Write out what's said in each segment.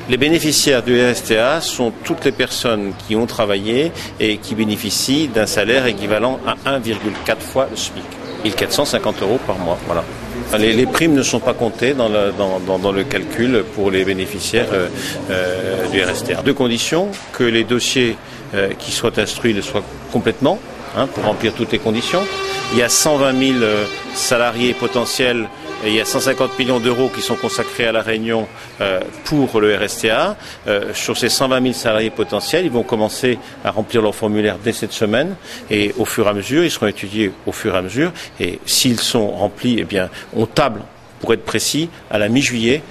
Les bénéficiaires du RSTA sont toutes les personnes qui ont travaillé et qui bénéficient d'un salaire équivalent à 1,4 fois le SMIC. 1450 € par mois. Voilà. Les primes ne sont pas comptées dans le calcul pour les bénéficiaires du RSTA. Deux conditions, que les dossiers qui soient instruits le soient complètement, pour remplir toutes les conditions. Il y a 120 000 salariés potentiels et il y a 150 millions d'euros qui sont consacrés à La Réunion pour le RSTA. Sur ces 120 000 salariés potentiels, ils vont commencer à remplir leur formulaire dès cette semaine et au fur et à mesure, ils seront étudiés au fur et à mesure. Et s'ils sont remplis, eh bien, on table, pour être précis, à la mi-juillet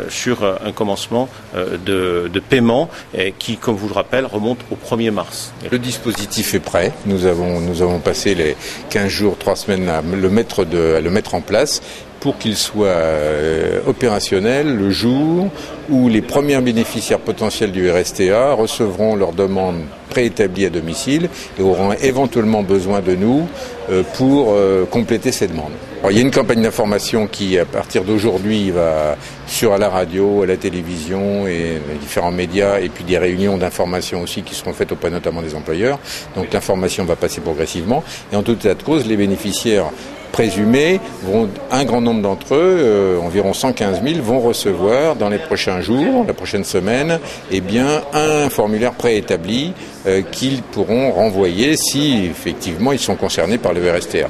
sur un commencement de paiement qui, comme vous le rappelle, remonte au 1er mars. Le dispositif est prêt. Nous avons passé les 15 jours, 3 semaines à le mettre en place pour qu'il soit opérationnel le jour où les premiers bénéficiaires potentiels du RSTA recevront leur demande préétablie à domicile et auront éventuellement besoin de nous pour compléter ces demandes. Alors, il y a une campagne d'information qui, à partir d'aujourd'hui, va à la radio, à la télévision et les différents médias, et puis des réunions d'information aussi qui seront faites auprès notamment des employeurs. Donc l'information va passer progressivement. Et en tout état de cause, les bénéficiaires présumés, un grand nombre d'entre eux, environ 115 000, vont recevoir dans les prochains jours, la prochaine semaine, un formulaire préétabli qu'ils pourront renvoyer si effectivement ils sont concernés par le RSTA.